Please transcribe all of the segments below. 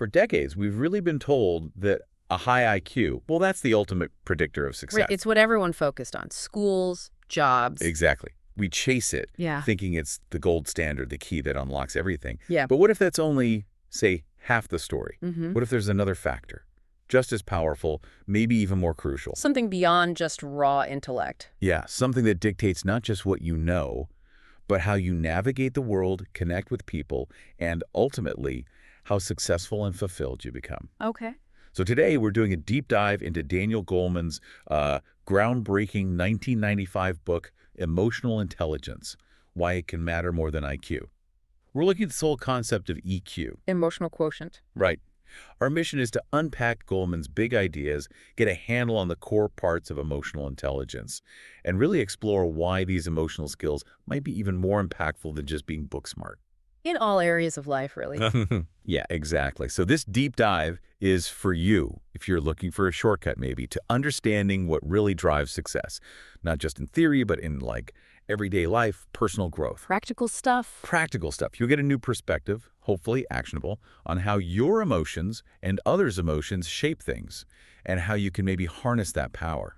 For decades, we've really been told that a high IQ, well, that's the ultimate predictor of success. Right. It's what everyone focused on. Schools, jobs. Exactly. We chase it, Yeah. thinking it's the gold standard, the key that unlocks everything. Yeah. But what if that's only, say, half the story? Mm-hmm. What if there's another factor, just as powerful, maybe even more crucial? Something beyond just raw intellect. Yeah, something that dictates not just what you know, but how you navigate the world, connect with people, and ultimately, how successful and fulfilled you become. Okay. So today, we're doing a deep dive into Daniel Goleman's groundbreaking 1995 book, Emotional Intelligence, Why It Can Matter More Than IQ. We're looking at this whole concept of EQ. Emotional quotient. Right. Our mission is to unpack Goleman's big ideas, get a handle on the core parts of emotional intelligence, and really explore why these emotional skills might be even more impactful than just being book smart. In all areas of life, really. Yeah, exactly. So this deep dive is for you, if you're looking for a shortcut maybe, to understanding what really drives success. Not just in theory, but in everyday life, personal growth. Practical stuff. Practical stuff. You'll get a new perspective, hopefully actionable, on how your emotions and others' emotions shape things, and how you can maybe harness that power.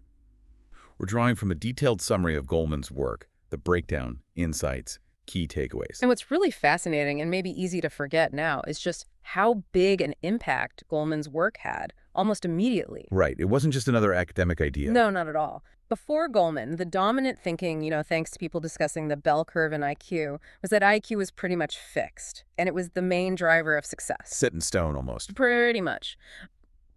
We're drawing from a detailed summary of Goleman's work, the breakdown, insights, key takeaways. And what's really fascinating and maybe easy to forget now is just how big an impact Goleman's work had almost immediately. Right. It wasn't just another academic idea. No, not at all. Before Goleman, the dominant thinking, thanks to people discussing the bell curve in IQ, was that IQ was pretty much fixed, and it was the main driver of success. Set in stone, almost. Pretty much.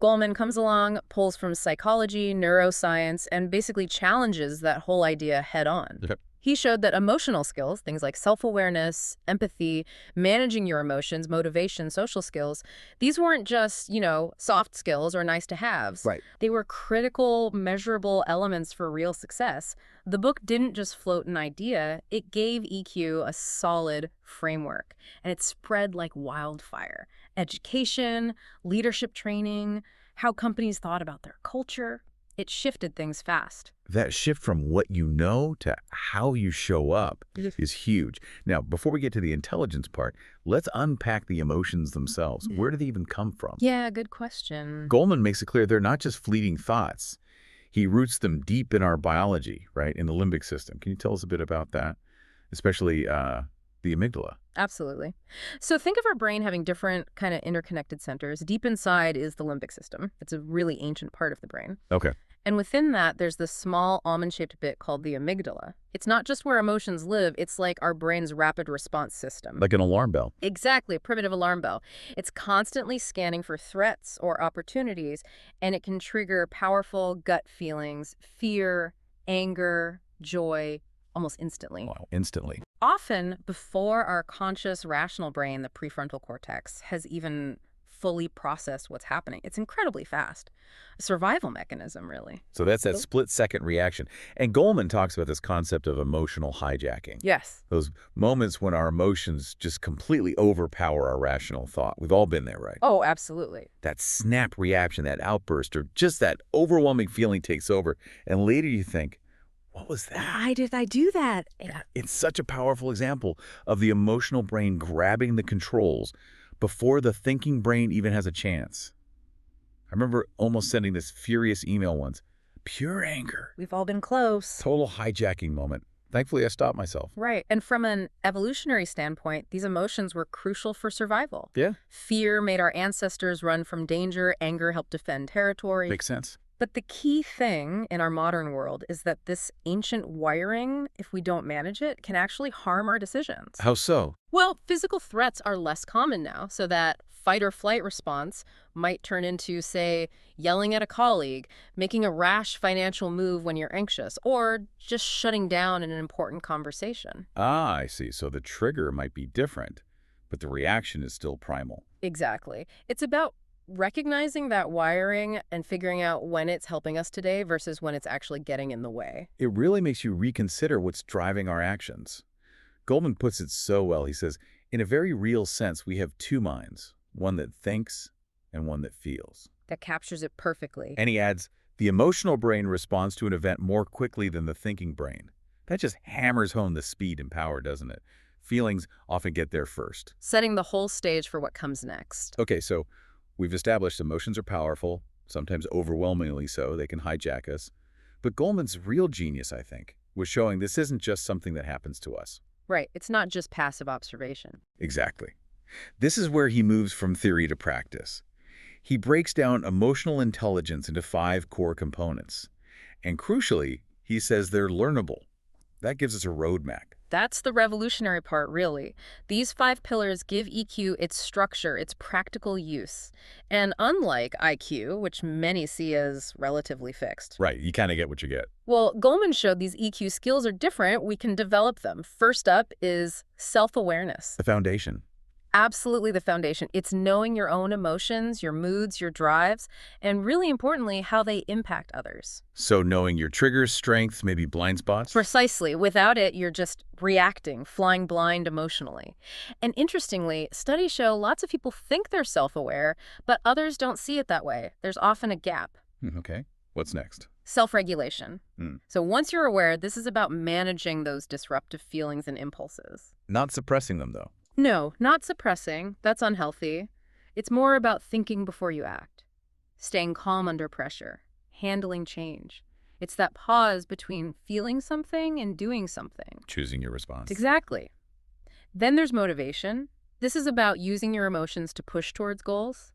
Goleman comes along, pulls from psychology, neuroscience, and basically challenges that whole idea head on. Yep. He showed that emotional skills, things like self-awareness, empathy, managing your emotions, motivation, social skills, these weren't just, soft skills or nice-to-haves. Right. They were critical, measurable elements for real success. The book didn't just float an idea, it gave EQ a solid framework, and it spread like wildfire. Education, leadership training, how companies thought about their culture. It shifted things fast. That shift from what you know to how you show up is huge. Now, before we get to the intelligence part, let's unpack the emotions themselves. Where do they even come from? Yeah, good question. Goleman makes it clear they're not just fleeting thoughts. He roots them deep in our biology, right, in the limbic system. Can you tell us a bit about that, especially the amygdala? Absolutely. So think of our brain having different kind of interconnected centers. Deep inside is the limbic system. It's a really ancient part of the brain. Okay. And within that, there's this small almond-shaped bit called the amygdala. It's not just where emotions live, it's like our brain's rapid response system. Like an alarm bell. Exactly, a primitive alarm bell. It's constantly scanning for threats or opportunities, and it can trigger powerful gut feelings, fear, anger, joy, almost instantly. Wow, instantly. Often before our conscious rational brain, the prefrontal cortex, has even fully processed what's happening. It's incredibly fast. A survival mechanism, really. So that's that split-second reaction. And Goleman talks about this concept of emotional hijacking. Yes. Those moments when our emotions just completely overpower our rational thought. We've all been there, right? Oh, absolutely. That snap reaction, that outburst, or just that overwhelming feeling takes over. And later you think, what was that? Why did I do that? It's such a powerful example of the emotional brain grabbing the controls before the thinking brain even has a chance. I remember almost sending this furious email once. Pure anger. We've all been close. Total hijacking moment. Thankfully, I stopped myself. Right. And from an evolutionary standpoint, these emotions were crucial for survival. Yeah. Fear made our ancestors run from danger. Anger helped defend territory. Makes sense. But the key thing in our modern world is that this ancient wiring, if we don't manage it, can actually harm our decisions. How so? Well, physical threats are less common now, so that fight or flight response might turn into, say, yelling at a colleague, making a rash financial move when you're anxious, or just shutting down in an important conversation. Ah, I see. So the trigger might be different, but the reaction is still primal. Exactly. It's about recognizing that wiring and figuring out when it's helping us today versus when it's actually getting in the way. It really makes you reconsider what's driving our actions. Goleman puts it so well. He says, in a very real sense, we have two minds, one that thinks and one that feels. That captures it perfectly. And he adds, the emotional brain responds to an event more quickly than the thinking brain. That just hammers home the speed and power, doesn't it? Feelings often get there first. Setting the whole stage for what comes next. Okay, so We've established emotions are powerful, sometimes overwhelmingly so, they can hijack us. But Goleman's real genius, I think, was showing this isn't just something that happens to us. Right. It's not just passive observation. Exactly. This is where he moves from theory to practice. He breaks down emotional intelligence into 5 core components. And crucially, he says they're learnable. That gives us a roadmap. That's the revolutionary part, really. These 5 pillars give EQ its structure, its practical use. And unlike IQ, which many see as relatively fixed. Right, you kind of get what you get. Well, Goleman showed these EQ skills are different. We can develop them. First up is self-awareness. The foundation. Absolutely the foundation. It's knowing your own emotions, your moods, your drives, and really importantly, how they impact others. So knowing your triggers, strengths, maybe blind spots? Precisely. Without it, you're just reacting, flying blind emotionally. And interestingly, studies show lots of people think they're self-aware, but others don't see it that way. There's often a gap. Okay. What's next? Self-regulation. Hmm. So once you're aware, this is about managing those disruptive feelings and impulses. Not suppressing them, though. No, not suppressing. That's unhealthy. It's more about thinking before you act, staying calm under pressure, handling change. It's that pause between feeling something and doing something. Choosing your response. Exactly. Then there's motivation. This is about using your emotions to push towards goals.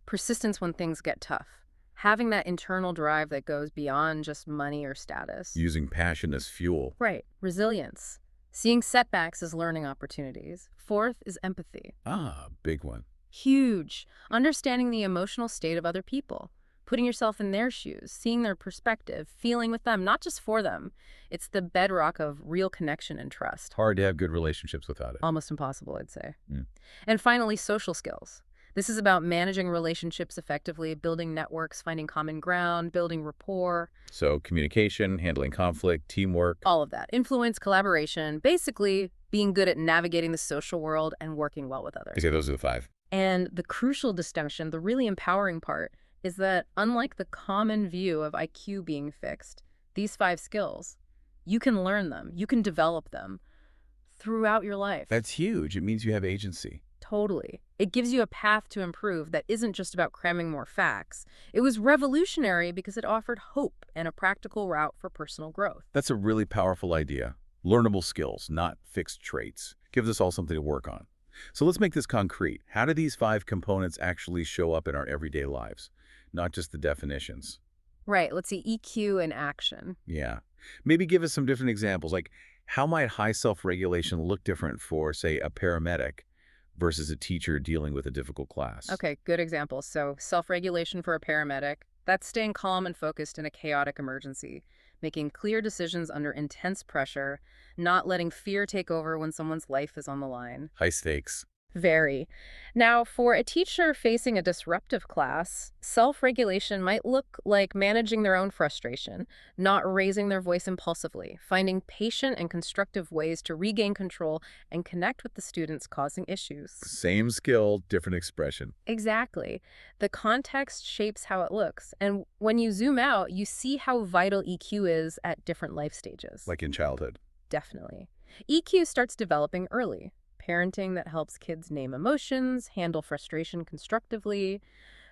Persistence when things get tough. Having that internal drive that goes beyond just money or status. Using passion as fuel. Right. Resilience. Seeing setbacks as learning opportunities. 4th is empathy. Ah, big one. Huge. Understanding the emotional state of other people. Putting yourself in their shoes, seeing their perspective, feeling with them, not just for them. It's the bedrock of real connection and trust. Hard to have good relationships without it. Almost impossible, I'd say. Mm. And finally, social skills. This is about managing relationships effectively, building networks, finding common ground, building rapport. So communication, handling conflict, teamwork. All of that. Influence, collaboration, basically being good at navigating the social world and working well with others. I say those are the 5. And the crucial distinction, the really empowering part, is that unlike the common view of IQ being fixed, these 5 skills, you can learn them, you can develop them throughout your life. That's huge. It means you have agency. Totally. It gives you a path to improve that isn't just about cramming more facts. It was revolutionary because it offered hope and a practical route for personal growth. That's a really powerful idea. Learnable skills, not fixed traits. Gives us all something to work on. So let's make this concrete. How do these 5 components actually show up in our everyday lives? Not just the definitions. Right. Let's see EQ in action. Yeah. Maybe give us some different examples. Like, how might high self-regulation look different for, say, a paramedic versus a teacher dealing with a difficult class? Okay, good example. So self-regulation for a paramedic, that's staying calm and focused in a chaotic emergency, making clear decisions under intense pressure, not letting fear take over when someone's life is on the line. High stakes. Very. Now, for a teacher facing a disruptive class, self-regulation might look like managing their own frustration, not raising their voice impulsively, finding patient and constructive ways to regain control and connect with the students causing issues. Same skill, different expression. Exactly. The context shapes how it looks, and when you zoom out, you see how vital EQ is at different life stages. Like in childhood. Definitely. EQ starts developing early. Parenting that helps kids name emotions, handle frustration constructively,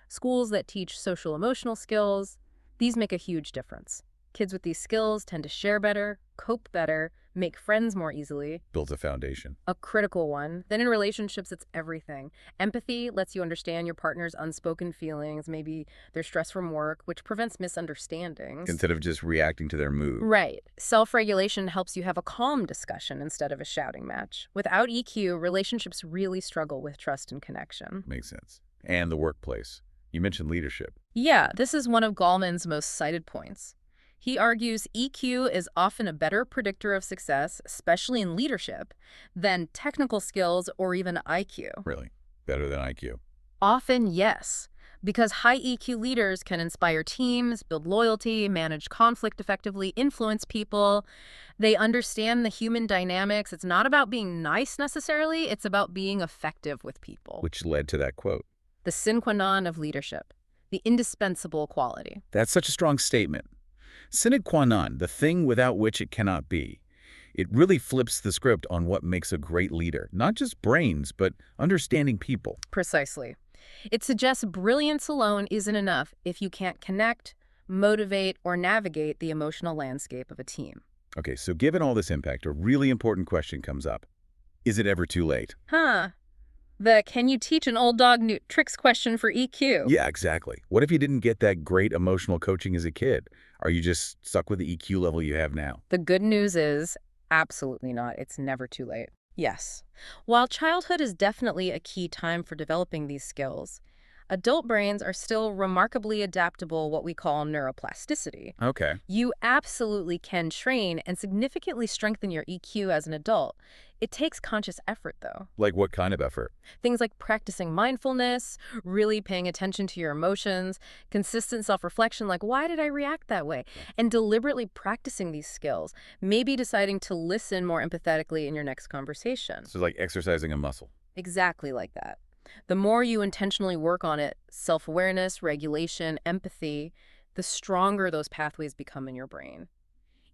schools that teach social-emotional skills. These make a huge difference. Kids with these skills tend to share better, cope better, make friends more easily. Builds a foundation. A critical one. Then in relationships, it's everything. Empathy lets you understand your partner's unspoken feelings, maybe their stress from work, which prevents misunderstandings. Instead of just reacting to their mood. Right. Self-regulation helps you have a calm discussion instead of a shouting match. Without EQ, relationships really struggle with trust and connection. Makes sense. And the workplace. You mentioned leadership. Yeah, this is one of Goleman's most cited points. He argues EQ is often a better predictor of success, especially in leadership, than technical skills or even IQ. Really? Better than IQ. Often, yes, because high EQ leaders can inspire teams, build loyalty, manage conflict effectively, influence people. They understand the human dynamics. It's not about being nice necessarily, it's about being effective with people. Which led to that quote. The sine qua non of leadership, the indispensable quality. That's such a strong statement. Sine qua non, the thing without which it cannot be. It really flips the script on what makes a great leader. Not just brains, but understanding people. Precisely. It suggests brilliance alone isn't enough if you can't connect, motivate, or navigate the emotional landscape of a team. Okay, so given all this impact, a really important question comes up. Is it ever too late? Huh. The can you teach an old dog new tricks question for EQ? Yeah, exactly. What if you didn't get that great emotional coaching as a kid? Are you just stuck with the EQ level you have now? The good news is absolutely not. It's never too late. Yes. While childhood is definitely a key time for developing these skills, adult brains are still remarkably adaptable, what we call neuroplasticity. Okay. You absolutely can train and significantly strengthen your EQ as an adult. It takes conscious effort, though. Like what kind of effort? Things like practicing mindfulness, really paying attention to your emotions, consistent self-reflection like, why did I react that way? And deliberately practicing these skills, maybe deciding to listen more empathetically in your next conversation. So like exercising a muscle. Exactly like that. The more you intentionally work on it, self-awareness, regulation, empathy, the stronger those pathways become in your brain.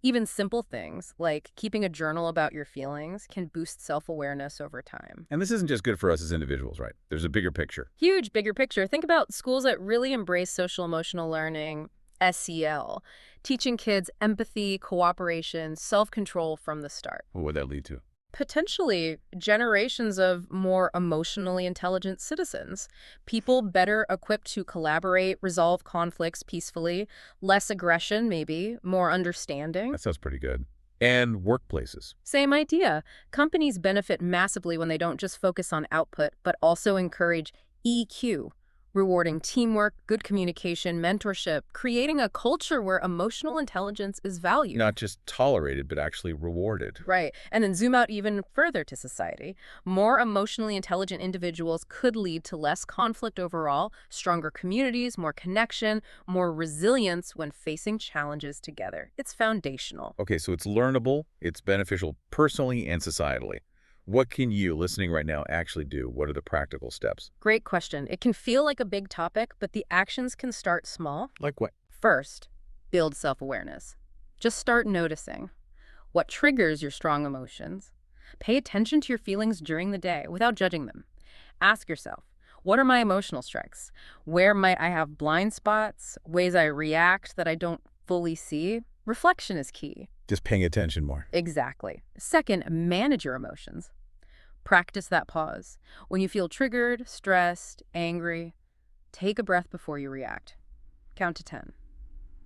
Even simple things like keeping a journal about your feelings can boost self-awareness over time. And this isn't just good for us as individuals, right? There's a bigger picture. Huge, bigger picture. Think about schools that really embrace social emotional learning, SEL, teaching kids empathy, cooperation, self-control from the start. What would that lead to? Potentially generations of more emotionally intelligent citizens, people better equipped to collaborate, resolve conflicts peacefully, less aggression maybe, more understanding. That sounds pretty good. And workplaces. Same idea. Companies benefit massively when they don't just focus on output, but also encourage EQ, rewarding teamwork, good communication, mentorship, creating a culture where emotional intelligence is valued. Not just tolerated, but actually rewarded. Right. And then zoom out even further to society. More emotionally intelligent individuals could lead to less conflict overall, stronger communities, more connection, more resilience when facing challenges together. It's foundational. Okay, so it's learnable, it's beneficial personally and societally. What can you, listening right now, actually do? What are the practical steps? Great question. It can feel like a big topic, but the actions can start small. Like what? First, build self-awareness. Just start noticing what triggers your strong emotions. Pay attention to your feelings during the day without judging them. Ask yourself, what are my emotional strengths? Where might I have blind spots? Ways I react that I don't fully see? Reflection is key. Just paying attention more. Exactly. Second, manage your emotions. Practice that pause. When you feel triggered, stressed, angry, take a breath before you react. Count to 10.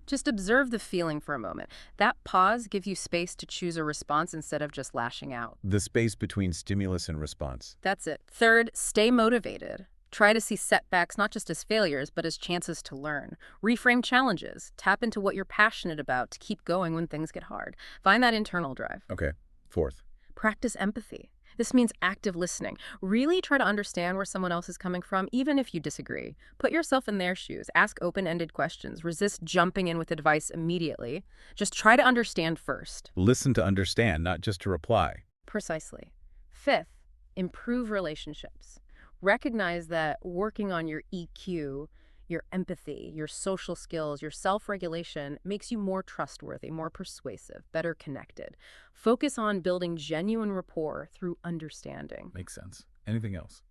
Just observe the feeling for a moment. That pause gives you space to choose a response instead of just lashing out. The space between stimulus and response. That's it. Third, stay motivated. Try to see setbacks not just as failures, but as chances to learn. Reframe challenges. Tap into what you're passionate about to keep going when things get hard. Find that internal drive. Okay. Fourth. Practice empathy. This means active listening. Really try to understand where someone else is coming from, even if you disagree. Put yourself in their shoes. Ask open-ended questions. Resist jumping in with advice immediately. Just try to understand first. Listen to understand, not just to reply. Precisely. Fifth, improve relationships. Recognize that working on your EQ, your empathy, your social skills, your self-regulation makes you more trustworthy, more persuasive, better connected. Focus on building genuine rapport through understanding. Makes sense. Anything else?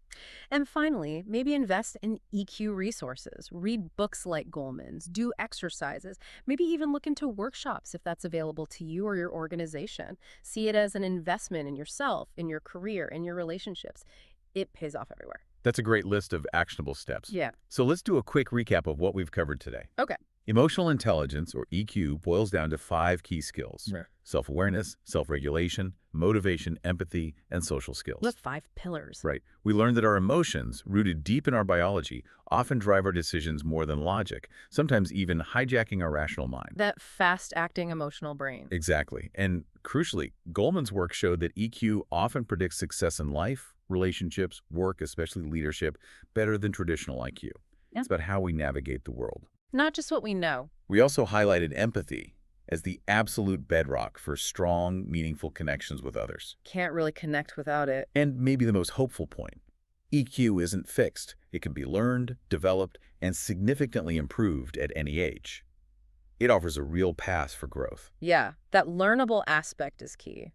And finally, maybe invest in EQ resources. Read books like Goleman's, do exercises, maybe even look into workshops if that's available to you or your organization. See it as an investment in yourself, in your career, in your relationships. It pays off everywhere. That's a great list of actionable steps. Yeah. So let's do a quick recap of what we've covered today. Okay. Emotional intelligence, or EQ, boils down to 5 key skills. Right. Self-awareness, self-regulation, motivation, empathy, and social skills. The 5 pillars. Right. We learned that our emotions, rooted deep in our biology, often drive our decisions more than logic, sometimes even hijacking our rational mind. That fast-acting emotional brain. Exactly. And crucially, Goleman's work showed that EQ often predicts success in life, relationships, work, especially leadership, better than traditional IQ. Yeah. It's about how we navigate the world. Not just what we know. We also highlighted empathy as the absolute bedrock for strong, meaningful connections with others. Can't really connect without it. And maybe the most hopeful point, EQ isn't fixed. It can be learned, developed, and significantly improved at any age. It offers a real path for growth. Yeah, that learnable aspect is key.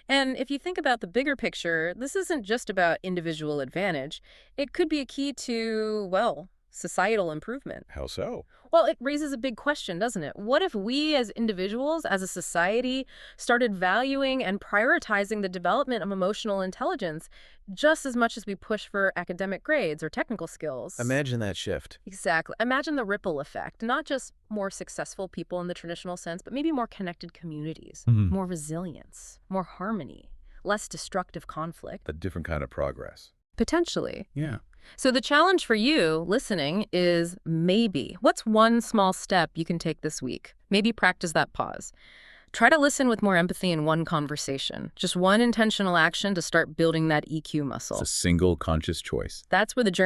And if you think about the bigger picture, this isn't just about individual advantage. It could be a key to, well, societal improvement. How so? Well, it raises a big question, doesn't it? What if we as individuals, as a society, started valuing and prioritizing the development of emotional intelligence just as much as we push for academic grades or technical skills? Imagine that shift. Exactly. Imagine the ripple effect, not just more successful people in the traditional sense, but maybe more connected communities, more resilience, more harmony, less destructive conflict. A different kind of progress. Potentially. Yeah. So the challenge for you listening is maybe. What's one small step you can take this week? Maybe practice that pause. Try to listen with more empathy in one conversation. Just one intentional action to start building that EQ muscle. It's a single conscious choice. That's where the journey